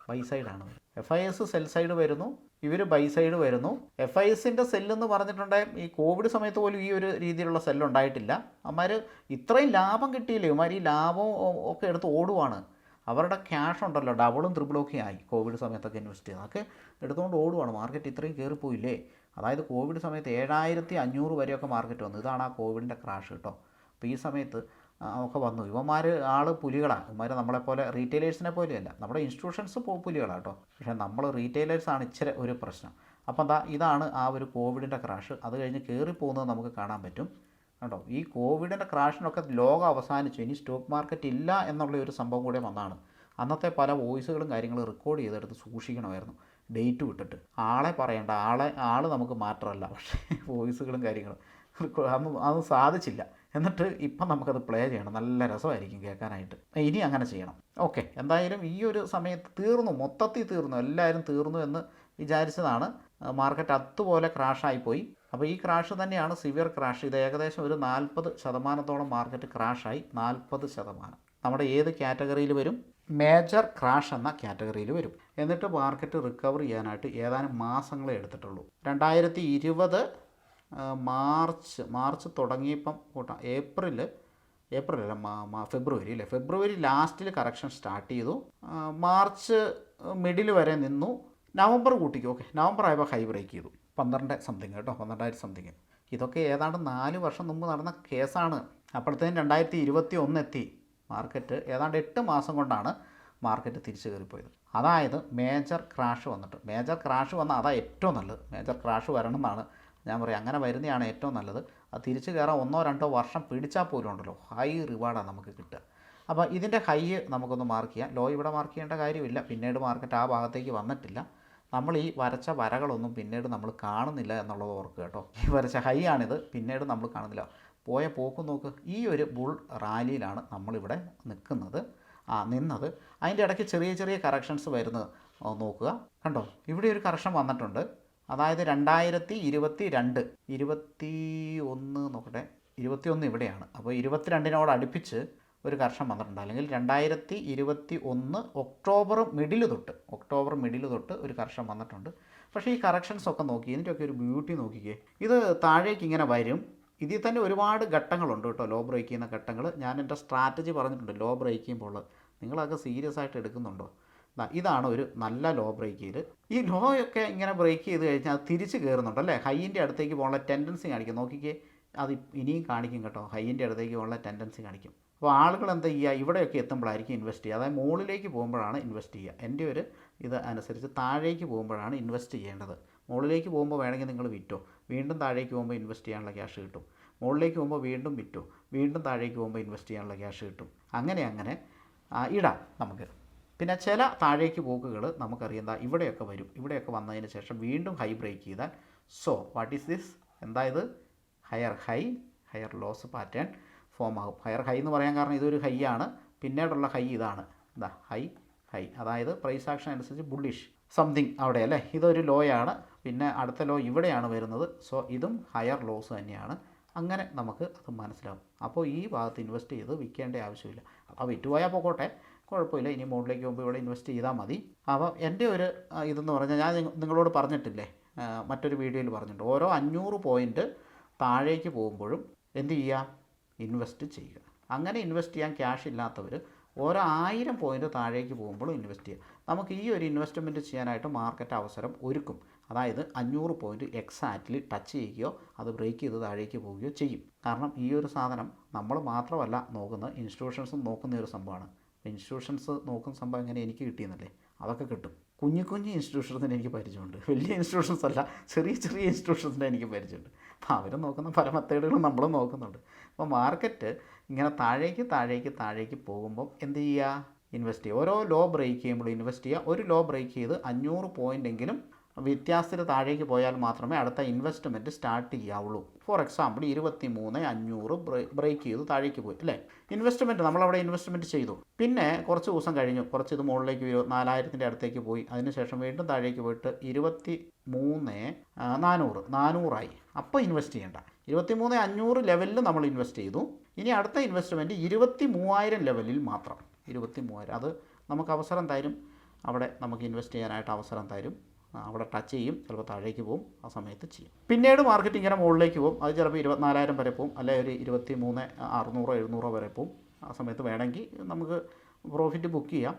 ബൈ സൈഡാണ്. FIS സെൽ സൈഡ് വരുന്നു, ഇവർ ബൈ സൈഡ് വരുന്നു. FISൻ്റെ സെല്ലെന്ന് പറഞ്ഞിട്ടുണ്ടെങ്കിൽ ഈ കോവിഡ് സമയത്ത് പോലും ഈ ഒരു രീതിയിലുള്ള സെല്ലുണ്ടായിട്ടില്ല. അവന്മാർ ഇത്രയും ലാഭം കിട്ടിയില്ലേ, അവന്മാർ ഈ ലാഭം ഒക്കെ എടുത്ത് ഓടുവാണ്. അവരുടെ ക്യാഷ് ഉണ്ടല്ലോ ഡബിളും ത്രിബിളും ഒക്കെ ആയി കോവിഡ് സമയത്തൊക്കെ ഇൻവെസ്റ്റ് ചെയ്ത്, അതൊക്കെ എടുത്തുകൊണ്ട് ഓടുവാണ്. മാർക്കറ്റ് ഇത്രയും കയറിപ്പോയില്ലേ. അതായത് കോവിഡ് സമയത്ത് 7,500 വരെയൊക്കെ മാർക്കറ്റ് വന്നു. ഇതാണ് ആ കോവിഡിൻ്റെ ക്രാഷ് കേട്ടോ. അപ്പോൾ ഈ സമയത്ത് ഒക്കെ വന്നു. ഇവന്മാർ പുലികളാണ്. ഇവന്മാർ നമ്മളെപ്പോലെ റീറ്റെയിലേഴ്സിനെ പോലെയല്ല, നമ്മുടെ ഇൻസ്റ്റിറ്റ്യൂഷൻസ് പുലികളാണ് കേട്ടോ. പക്ഷേ നമ്മൾ റീറ്റെയിലേഴ്സാണ് ഇച്ചിരി ഒരു പ്രശ്നം. അപ്പം ഇതാണ് ആ ഒരു കോവിഡിൻ്റെ ക്രാഷ്. അത് കഴിഞ്ഞ് കയറിപ്പോകുന്നത് നമുക്ക് കാണാൻ പറ്റും കേട്ടോ. ഈ കോവിഡിൻ്റെ ക്രാഷിനൊക്കെ ലോകം അവസാനിച്ചു. ഇനി സ്റ്റോക്ക് മാർക്കറ്റ് ഇല്ല എന്നുള്ള ഒരു സംഭവം കൂടെ വന്നതാണ്. അന്നത്തെ പല വോയിസുകളും കാര്യങ്ങളും റെക്കോർഡ് ചെയ്തെടുത്ത് സൂക്ഷിക്കണമായിരുന്നു, ഡേറ്റ് വിട്ടിട്ട്. ആളെ പറയണ്ട, ആൾ നമുക്ക് മാറ്റമല്ല, പക്ഷേ വോയിസുകളും കാര്യങ്ങളും അത് സാധിച്ചില്ല. എന്നിട്ട് ഇപ്പം നമുക്കത് പ്ലേ ചെയ്യണം, നല്ല രസമായിരിക്കും കേൾക്കാനായിട്ട്. ഇനി അങ്ങനെ ചെയ്യണം. ഓക്കെ, എന്തായാലും ഈ ഒരു സമയത്ത് തീർന്നു, മൊത്തത്തിൽ തീർന്നു, എല്ലാവരും തീർന്നു എന്ന് വിചാരിച്ചതാണ്. മാർക്കറ്റ് അതുപോലെ ക്രാഷായിപ്പോയി. അപ്പോൾ ഈ ക്രാഷ് തന്നെയാണ് സിവിയർ ക്രാഷ്. ഇത് ഏകദേശം ഒരു 40% മാർക്കറ്റ് ക്രാഷായി. 40%. നമ്മുടെ ഏത് കാറ്റഗറിയിൽ വരും? മേജർ ക്രാഷ് എന്ന കാറ്റഗറിയിൽ വരും. എന്നിട്ട് മാർക്കറ്റ് റിക്കവർ ചെയ്യാനായിട്ട് ഏതാനും മാസങ്ങളെ എടുത്തിട്ടുള്ളൂ. 2020 മാർച്ച് തുടങ്ങിയപ്പം കൂട്ടാം, ഫെബ്രുവരി അല്ലേ, ഫെബ്രുവരി ലാസ്റ്റിൽ കറക്ഷൻ സ്റ്റാർട്ട് ചെയ്തു. മാർച്ച് മിഡിൽ വരെ നിന്നു. നവംബർ കൂട്ടിക്കും. ഓക്കെ, നവംബർ ആയപ്പോൾ ഹൈ ബ്രേക്ക് ചെയ്തു. 12 സംതിങ് കേട്ടോ, 12,000 സംതിങ്. ഇതൊക്കെ ഏതാണ്ട് 4 വർഷം മുമ്പ് നടന്ന കേസാണ്. അപ്പോഴത്തേനും 2021 എത്തി. മാർക്കറ്റ് ഏതാണ്ട് 8 മാസം കൊണ്ടാണ് മാർക്കറ്റ് തിരിച്ചു കയറിപ്പോയത്. അതായത് മേജർ ക്രാഷ് വന്നിട്ട്, മേജർ ക്രാഷ് വന്നാൽ അതാണ് ഏറ്റവും നല്ലത്. മേജർ ക്രാഷ് വരണം എന്നാണ് ഞാൻ പറയും. അങ്ങനെ വരുന്നതാണ് ഏറ്റവും നല്ലത്. അത് തിരിച്ചു കയറാൻ 1-2 വർഷം പിടിച്ചാൽ പോലും ഉണ്ടല്ലോ, ഹൈ റിവാർഡാണ് നമുക്ക് കിട്ടുക. അപ്പോൾ ഇതിൻ്റെ ഹൈ നമുക്കൊന്ന് മാർക്ക് ചെയ്യാം. ലോ ഇവിടെ മാർക്ക് ചെയ്യേണ്ട കാര്യമില്ല, പിന്നീട് മാർക്കറ്റ് ആ ഭാഗത്തേക്ക് വന്നിട്ടില്ല. നമ്മൾ ഈ വരച്ച വരകളൊന്നും പിന്നീട് നമ്മൾ കാണുന്നില്ല എന്നുള്ളത് ഓർക്കുക കേട്ടോ. ഈ വരച്ച ഹൈ ആണിത്, പിന്നീട് നമ്മൾ കാണുന്നില്ല. പോയ പോക്ക് നോക്ക്. ഈ ഒരു ബുൾ റാലിയിലാണ് നമ്മളിവിടെ നിന്നത്. അതിൻ്റെ ഇടയ്ക്ക് ചെറിയ ചെറിയ കറക്ഷൻസ് വരുന്നത് നോക്കുക. കണ്ടോ, ഇവിടെ ഒരു കറക്ഷൻ വന്നിട്ടുണ്ട്. അതായത് 2022, 21 നോക്കട്ടെ, 21 ഇവിടെയാണ്. അപ്പോൾ 22നോട് അടുപ്പിച്ച് ഒരു കർഷം വന്നിട്ടുണ്ട്. അല്ലെങ്കിൽ 2021 ഒക്ടോബർ മിഡിൽ തൊട്ട് ഒരു കർഷം വന്നിട്ടുണ്ട്. പക്ഷേ ഈ കറക്ഷൻസൊക്കെ നോക്കി, ഇതിൻ്റെയൊക്കെ ഒരു ബ്യൂട്ടി നോക്കിക്കേ. ഇത് താഴേക്ക് ഇങ്ങനെ വരും. ഇതിൽ തന്നെ ഒരുപാട് ഘട്ടങ്ങളുണ്ട് കേട്ടോ, ലോ ബ്രേക്ക് ചെയ്യുന്ന ഘട്ടങ്ങൾ. ഞാൻ എൻ്റെ സ്ട്രാറ്റജി പറഞ്ഞിട്ടുണ്ട് ലോ ബ്രേക്ക് ചെയ്യുമ്പോൾ. നിങ്ങളതൊക്കെ സീരിയസ് ആയിട്ട് എടുക്കുന്നുണ്ടോ? ഇതാണ് ഒരു നല്ല ലോ ബ്രേക്ക് ചെയ്ത്. ഈ ലോ ഒക്കെ ഇങ്ങനെ ബ്രേക്ക് ചെയ്ത് കഴിഞ്ഞാൽ അത് തിരിച്ച് കയറുന്നുണ്ട് അല്ലേ, ഹൈൻ്റെ അടുത്തേക്ക് പോകാനുള്ള ടെൻഡൻസി കാണിക്കും. നോക്കിക്കേ, അത് ഇനിയും കാണിക്കും കേട്ടോ, ഹൈൻ്റെ അടുത്തേക്ക് പോകാനുള്ള ടെൻഡൻസി കാണിക്കും. അപ്പോൾ ആളുകൾ എന്താ ചെയ്യുക, ഇവിടെയൊക്കെ എത്തുമ്പോഴായിരിക്കും ഇൻവെസ്റ്റ് ചെയ്യുക. അതായത് മുകളിലേക്ക് പോകുമ്പോഴാണ് ഇൻവെസ്റ്റ് ചെയ്യുക. എൻ്റെ ഒരു ഇത് അനുസരിച്ച് താഴേക്ക് പോകുമ്പോഴാണ് ഇൻവെസ്റ്റ് ചെയ്യേണ്ടത്. മുകളിലേക്ക് പോകുമ്പോൾ വേണമെങ്കിൽ നിങ്ങൾ വിറ്റോ, വീണ്ടും താഴേക്ക് പോകുമ്പോൾ ഇൻവെസ്റ്റ് ചെയ്യാനുള്ള ക്യാഷ് കിട്ടും. മുകളിലേക്ക് പോകുമ്പോൾ വീണ്ടും വിറ്റോ, വീണ്ടും താഴേക്ക് പോകുമ്പോൾ ഇൻവെസ്റ്റ് ചെയ്യാനുള്ള ക്യാഷ് കിട്ടും. അങ്ങനെ ഇടാം നമുക്ക്. പിന്നെ ചില താഴേക്ക് പോക്കുകൾ നമുക്കറിയാം, ഇവിടെയൊക്കെ വരും. ഇവിടെയൊക്കെ വന്നതിന് ശേഷം വീണ്ടും ഹൈ ബ്രേക്ക് ചെയ്താൽ, സോ വാട്ട് ഈസ് ദിസ്, എന്തായത് higher high higher lows pattern form ആകും. ഹയർ ഹൈ എന്ന് പറയാൻ കാരണം ഇതൊരു ഹൈ ആണ്, പിന്നീടുള്ള ഹൈ ഇതാണ്, ഹൈ അതായത് പ്രൈസ് ആക്ഷൻ അനുസരിച്ച് ബുള്ളിഷ് സംതിങ് അവിടെ അല്ലേ. ഇതൊരു ലോയാണ്, പിന്നെ അടുത്ത ലോ ഇവിടെയാണ് വരുന്നത്. സോ ഇതും ഹയർ ലോസ് തന്നെയാണ്. അങ്ങനെ നമുക്ക് അത് മനസ്സിലാവും. അപ്പോൾ ഈ ഭാഗത്ത് ഇൻവെസ്റ്റ് ചെയ്ത് വിൽക്കേണ്ട ആവശ്യമില്ല. അപ്പോൾ വിറ്റുപോയാൽ പോകട്ടെ, കുഴപ്പമില്ല. ഇനി മുകളിലേക്ക് പോകുമ്പോൾ ഇവിടെ ഇൻവെസ്റ്റ് ചെയ്താൽ മതി. അപ്പോൾ എൻ്റെ ഒരു ഇതെന്ന് പറഞ്ഞാൽ, ഞാൻ നിങ്ങളോട് പറഞ്ഞിട്ടില്ലേ, മറ്റൊരു വീഡിയോയിൽ പറഞ്ഞിട്ടുണ്ട്, ഓരോ 500 പോയിൻറ്റ് താഴേക്ക് പോകുമ്പോഴും എന്ത് ചെയ്യുക, ഇൻവെസ്റ്റ് ചെയ്യുക. അങ്ങനെ ഇൻവെസ്റ്റ് ചെയ്യാൻ ക്യാഷ് ഇല്ലാത്തവർ ഒരായിരം പോയിൻ്റ് താഴേക്ക് പോകുമ്പോൾ ഇൻവെസ്റ്റ് ചെയ്യുക. നമുക്ക് ഈ ഒരു ഇൻവെസ്റ്റ്മെൻറ്റ് ചെയ്യാനായിട്ട് മാർക്കറ്റ് അവസരം ഒരുക്കും. അതായത് 500 പോയിൻ്റ് എക്സാക്റ്റ്ലി ടച്ച് ചെയ്യുകയോ അത് ബ്രേക്ക് ചെയ്ത് താഴേക്ക് പോവുകയോ ചെയ്യും. കാരണം ഈ ഒരു സാധനം നമ്മൾ മാത്രമല്ല നോക്കുന്നത്, ഇൻസ്റ്റിറ്റ്യൂഷൻസും നോക്കുന്ന ഒരു സംഭവമാണ്. ഇൻസ്റ്റിറ്റ്യൂഷൻസ് നോക്കുന്ന സംഭവം എങ്ങനെ എനിക്ക് കിട്ടിയെന്നല്ലേ, അതൊക്കെ കിട്ടും. കുഞ്ഞു ഇൻസ്റ്റിറ്റ്യൂഷൻസിന് എനിക്ക് പരിചയമുണ്ട്. വലിയ ഇൻസ്റ്റിറ്റ്യൂഷൻസ് അല്ല, ചെറിയ ഇൻസ്റ്റിറ്റ്യൂഷൻസിന് എനിക്ക് പരിചയമുണ്ട്. അപ്പോൾ അവർ നോക്കുന്ന പല മെത്തേഡുകളും നമ്മളും നോക്കുന്നുണ്ട്. അപ്പോൾ മാർക്കറ്റ് ഇങ്ങനെ താഴേക്ക് പോകുമ്പോൾ എന്ത് ചെയ്യുക? ഇൻവെസ്റ്റ് ചെയ്യുക. ഓരോ ലോ ബ്രേക്ക് ചെയ്യുമ്പോൾ ഇൻവെസ്റ്റ് ചെയ്യുക. ഒരു ലോ ബ്രേക്ക് ചെയ്ത് 500 പോയിൻ്റെങ്കിലും വ്യത്യാസത്തിൽ താഴേക്ക് പോയാൽ മാത്രമേ അടുത്ത ഇൻവെസ്റ്റ്മെൻറ്റ് സ്റ്റാർട്ട് ചെയ്യാവുള്ളൂ. ഫോർ എക്സാമ്പിൾ 23,500 ബ്രേക്ക് ചെയ്തു താഴേക്ക് പോയി അല്ലേ, ഇൻവെസ്റ്റ്മെൻറ്റ് നമ്മളവിടെ ഇൻവെസ്റ്റ്മെൻറ്റ് ചെയ്തു. പിന്നെ കുറച്ച് ദിവസം കഴിഞ്ഞു, കുറച്ച് ഇത് മുകളിലേക്ക് 4,000-ൻ്റെ അടുത്തേക്ക് പോയി. അതിനുശേഷം വീണ്ടും താഴേക്ക് പോയിട്ട് 23,400 അപ്പോൾ ഇൻവെസ്റ്റ് ചെയ്യേണ്ട. 23,500 ലെവലിൽ നമ്മൾ ഇൻവെസ്റ്റ് ചെയ്തു. ഇനി അടുത്ത ഇൻവെസ്റ്റ്മെൻറ്റ് 23,000 ലെവലിൽ മാത്രം. 23,000 അത് നമുക്ക് അവസരം തരും. അവിടെ നമുക്ക് ഇൻവെസ്റ്റ് ചെയ്യാനായിട്ട് അവസരം തരും. അവിടെ ടച്ച് ചെയ്യും, ചിലപ്പോൾ താഴേക്ക് പോകും, ആ സമയത്ത് ചെയ്യും. പിന്നീട് മാർക്കറ്റ് ഇങ്ങനെ മുകളിലേക്ക് പോകും. അത് ചിലപ്പോൾ 24,000 വരെ പോകും, അല്ലെങ്കിൽ ഒരു 23,600-700 വരെ പോകും. ആ സമയത്ത് വേണമെങ്കിൽ നമുക്ക് പ്രോഫിറ്റ് ബുക്ക് ചെയ്യാം.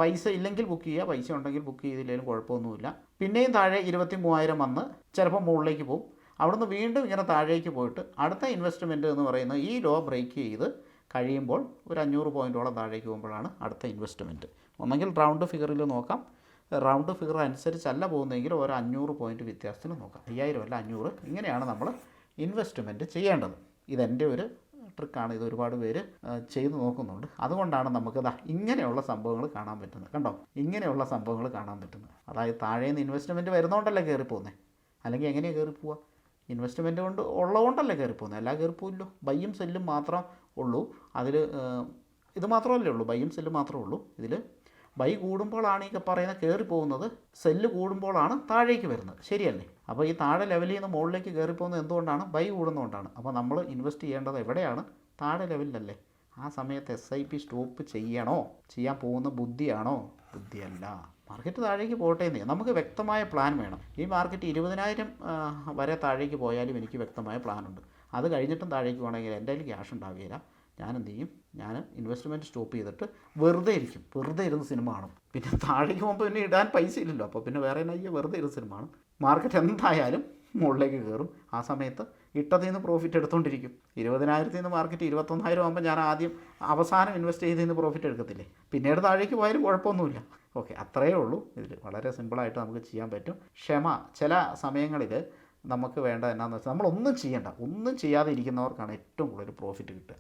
പൈസ ഇല്ലെങ്കിൽ ബുക്ക് ചെയ്യുക, പൈസ ഉണ്ടെങ്കിൽ ബുക്ക് ചെയ്തില്ലെങ്കിലും കുഴപ്പമൊന്നുമില്ല. പിന്നെയും താഴെ 23,000 വന്ന് ചിലപ്പോൾ മുകളിലേക്ക് പോകും. അവിടുന്ന് വീണ്ടും ഇങ്ങനെ താഴേക്ക് പോയിട്ട് അടുത്ത ഇൻവെസ്റ്റ്മെൻറ്റ് എന്ന് പറയുന്നത് ഈ ലോ ബ്രേക്ക് ചെയ്ത് കഴിയുമ്പോൾ ഒരു 500 പോയിൻറ്റോളം താഴേക്ക് പോകുമ്പോഴാണ് അടുത്ത ഇൻവെസ്റ്റ്മെൻറ്റ്. ഒന്നെങ്കിൽ റൗണ്ട് ഫിഗറിൽ നോക്കാം, റൗണ്ട് ഫിഗർ അനുസരിച്ചല്ല പോകുന്നതെങ്കിൽ ഒരു 500 പോയിൻറ്റ് വ്യത്യാസത്തിന് നോക്കാം. 5,000 അല്ല 500. ഇങ്ങനെയാണ് നമ്മൾ ഇൻവെസ്റ്റ്മെൻറ്റ് ചെയ്യേണ്ടത്. ഇതെൻ്റെ ഒരു ട്രിക്കാണ്. ഇത് ഒരുപാട് പേര് ചെയ്ത് നോക്കുന്നുണ്ട്. അതുകൊണ്ടാണ് നമുക്ക് ഇങ്ങനെയുള്ള സംഭവങ്ങൾ കാണാൻ പറ്റുന്നത്. കണ്ടോ, ഇങ്ങനെയുള്ള സംഭവങ്ങൾ കാണാൻ പറ്റുന്നത്. അതായത് താഴേന്ന് ഇൻവെസ്റ്റ്മെൻറ്റ് വരുന്നതുകൊണ്ടല്ലേ കയറിപ്പോകുന്നത്, അല്ലെങ്കിൽ എങ്ങനെയാണ് കയറിപ്പോവുക? ഇൻവെസ്റ്റ്മെൻറ്റ് കൊണ്ട് ഉള്ളതുകൊണ്ടല്ലേ കയറിപ്പോകുന്നത്, അല്ല കയറിപ്പോയില്ലോ. ബൈയും സെല്ലും മാത്രം ഉള്ളൂ അതിൽ. ഇത് മാത്രമല്ലേ ഉള്ളൂ, ബൈയും സെല്ലും മാത്രമേ ഉള്ളൂ ഇതിൽ. ബൈ കൂടുമ്പോഴാണ് ഈ പറയുന്ന കയറി പോകുന്നത്, സെല്ല് കൂടുമ്പോഴാണ് താഴേക്ക് വരുന്നത്, ശരിയല്ലേ? അപ്പോൾ ഈ താഴെ ലെവലിൽ നിന്ന് മുകളിലേക്ക് കയറിപ്പോകുന്നത് എന്തുകൊണ്ടാണ്? ബൈ കൂടുന്നതുകൊണ്ടാണ്. അപ്പോൾ നമ്മൾ ഇൻവെസ്റ്റ് ചെയ്യേണ്ടത് എവിടെയാണ്? താഴെ ലെവലിലല്ലേ. ആ സമയത്ത് SIP സ്റ്റോപ്പ് ചെയ്യണോ? ചെയ്യാൻ പോകുന്ന ബുദ്ധിയാണോ? ബുദ്ധിയല്ല. മാർക്കറ്റ് താഴേക്ക് പോട്ടെ എന്ന് നമുക്ക് വ്യക്തമായ പ്ലാൻ വേണം. ഈ മാർക്കറ്റ് 20,000 വരെ താഴേക്ക് പോയാലും എനിക്ക് വ്യക്തമായ പ്ലാനുണ്ട്. അത് കഴിഞ്ഞിട്ടും താഴേക്ക് പോകണമെങ്കിൽ എൻ്റെ കയ്യിൽ ക്യാഷ് ഉണ്ടാവുകയില്ല. ഞാൻ എന്ത് ചെയ്യും? ഞാൻ ഇൻവെസ്റ്റ്മെൻറ്റ് സ്റ്റോപ്പ് ചെയ്തിട്ട് വെറുതെ ഇരിക്കും. വെറുതെ ഇരുന്ന് സിനിമ കാണും. പിന്നെ താഴേക്ക് പോകുമ്പോൾ പിന്നെ ഇടാൻ പൈസ ഇല്ലല്ലോ, അപ്പോൾ പിന്നെ വേറെ എന്നാ വെറുതെ ഇരുന്ന് സിനിമ കാണും. മാർക്കറ്റ് എന്തായാലും മുകളിലേക്ക് കയറും. ആ സമയത്ത് ഇട്ടതിൽ നിന്ന് പ്രോഫിറ്റ് എടുത്തുകൊണ്ടിരിക്കും. 20,000-ൽ നിന്ന് മാർക്കറ്റ് 21,000 ആകുമ്പോൾ ഞാൻ ആദ്യം അവസാനം ഇൻവെസ്റ്റ് ചെയ്തതിൽ നിന്ന് പ്രോഫിറ്റ് എടുക്കത്തില്ലേ? പിന്നീട് താഴേക്ക് പോയാലും കുഴപ്പമൊന്നുമില്ല. ഓക്കെ, അത്രയേ ഉള്ളൂ. ഇതിൽ വളരെ സിമ്പിളായിട്ട് നമുക്ക് ചെയ്യാൻ പറ്റും. ക്ഷമ. ചില സമയങ്ങളിൽ നമുക്ക് വേണ്ട എന്നാന്ന് വെച്ചാൽ നമ്മളൊന്നും ചെയ്യണ്ട. ഒന്നും ചെയ്യാതെ ഇരിക്കുന്നവർക്കാണ് ഏറ്റവും കൂടുതൽ പ്രോഫിറ്റ് കിട്ടുക.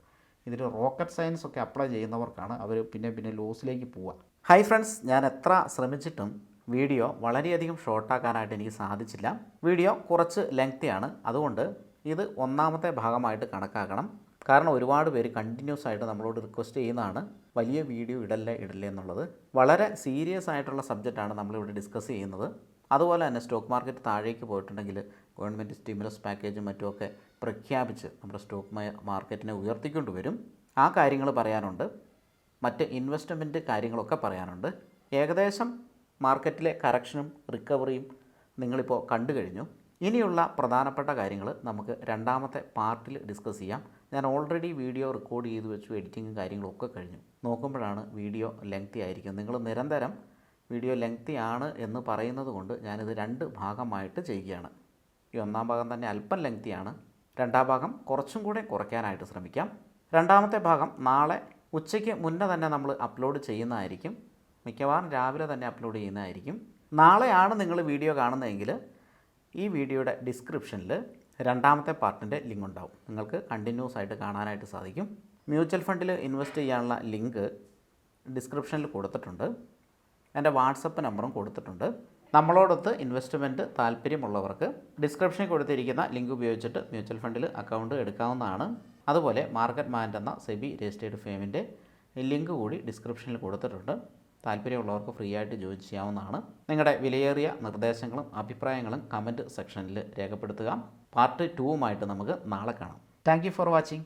ഇതിൽ റോക്കറ്റ് സയൻസ് ഒക്കെ അപ്ലൈ ചെയ്യുന്നവർക്കാണ് അവർ പിന്നെ ലോസിലേക്ക് പോവുക. ഹായ് ഫ്രണ്ട്സ്, ഞാൻ എത്ര ശ്രമിച്ചിട്ടും വീഡിയോ വളരെയധികം ഷോർട്ടാക്കാനായിട്ട് എനിക്ക് സാധിച്ചില്ല. വീഡിയോ കുറച്ച് ലെങ്തിയാണ്. അതുകൊണ്ട് ഇത് ഒന്നാമത്തെ ഭാഗമായിട്ട് കണക്കാക്കണം. കാരണം ഒരുപാട് പേര് കണ്ടിന്യൂസ് ആയിട്ട് നമ്മളോട് റിക്വസ്റ്റ് ചെയ്യുന്നതാണ് വലിയ വീഡിയോ ഇടല്ലേ എന്നുള്ളത്. വളരെ സീരിയസ് ആയിട്ടുള്ള സബ്ജക്റ്റാണ് നമ്മളിവിടെ ഡിസ്കസ് ചെയ്യുന്നത്. അതുപോലെ തന്നെ സ്റ്റോക്ക് മാർക്കറ്റ് താഴേക്ക് പോയിട്ടുണ്ടെങ്കിൽ ഗവൺമെൻറ് സ്റ്റിമുലസ് പാക്കേജും മറ്റുമൊക്കെ പ്രഖ്യാപിച്ച് നമ്മുടെ സ്റ്റോക്ക് മാർക്കറ്റിനെ ഉയർത്തിക്കൊണ്ടുവരും. ആ കാര്യങ്ങൾ പറയാനുണ്ട്. മറ്റ് ഇൻവെസ്റ്റ്മെൻറ്റ് കാര്യങ്ങളൊക്കെ പറയാനുണ്ട്. ഏകദേശം മാർക്കറ്റിലെ കറക്ഷനും റിക്കവറിയും നിങ്ങളിപ്പോൾ കണ്ടു കഴിഞ്ഞു. ഇനിയുള്ള പ്രധാനപ്പെട്ട കാര്യങ്ങൾ നമുക്ക് രണ്ടാമത്തെ പാർട്ടിൽ ഡിസ്കസ് ചെയ്യാം. ഞാൻ ഓൾറെഡി വീഡിയോ റെക്കോർഡ് ചെയ്ത് വെച്ചു, എഡിറ്റിങ്ങും കാര്യങ്ങളൊക്കെ കഴിഞ്ഞു. നോക്കുമ്പോഴാണ് വീഡിയോ ലെങ്തി ആയിരിക്കും. നിങ്ങൾ നിരന്തരം വീഡിയോ ലെങ്തി ആണ് എന്ന് പറയുന്നത് കൊണ്ട് ഞാനിത് 2 ഭാഗമായിട്ട് ചെയ്യുകയാണ്. ഈ ഒന്നാം ഭാഗം തന്നെ അല്പം ലെങ്തിയാണ്. രണ്ടാം ഭാഗം കുറച്ചും കൂടെ കുറയ്ക്കാനായിട്ട് ശ്രമിക്കാം. രണ്ടാമത്തെ ഭാഗം നാളെ ഉച്ചയ്ക്ക് മുന്നേ തന്നെ നമ്മൾ അപ്ലോഡ് ചെയ്യുന്നതായിരിക്കും. മിക്കവാറും രാവിലെ തന്നെ അപ്ലോഡ് ചെയ്യുന്നതായിരിക്കും. നാളെയാണ് നിങ്ങൾ വീഡിയോ കാണുന്നതെങ്കിൽ ഈ വീഡിയോയുടെ ഡിസ്ക്രിപ്ഷനിൽ രണ്ടാമത്തെ പാർട്ടിൻ്റെ ലിങ്ക് ഉണ്ടാവും. നിങ്ങൾക്ക് കണ്ടിന്യൂസ് ആയിട്ട് കാണാനായിട്ട് സാധിക്കും. മ്യൂച്വൽ ഫണ്ടിൽ ഇൻവെസ്റ്റ് ചെയ്യാനുള്ള ലിങ്ക് ഡിസ്ക്രിപ്ഷനിൽ കൊടുത്തിട്ടുണ്ട്. എൻ്റെ വാട്സപ്പ് നമ്പറും കൊടുത്തിട്ടുണ്ട്. നമ്മളോടൊത്ത് ഇൻവെസ്റ്റ്മെൻറ്റ് താല്പര്യമുള്ളവർക്ക് ഡിസ്ക്രിപ്ഷനിൽ കൊടുത്തിരിക്കുന്ന ലിങ്ക് ഉപയോഗിച്ചിട്ട് മ്യൂച്വൽ ഫണ്ടിൽ അക്കൗണ്ട് എടുക്കാവുന്നതാണ്. അതുപോലെ മാർക്കറ്റ് മാൻഡ് എന്ന സെബി രജിസ്റ്റേർഡ് ഫേമിൻ്റെ ലിങ്ക് കൂടി ഡിസ്ക്രിപ്ഷനിൽ കൊടുത്തിട്ടുണ്ട്. താല്പര്യമുള്ളവർക്ക് ഫ്രീ ആയിട്ട് ജോയിൻ ചെയ്യാവുന്നതാണ്. നിങ്ങളുടെ വിലയേറിയ നിർദ്ദേശങ്ങളും അഭിപ്രായങ്ങളും കമൻറ്റ് സെക്ഷനിൽ രേഖപ്പെടുത്തുക. പാർട്ട് 2 നമുക്ക് നാളെ കാണാം. Thank you for watching.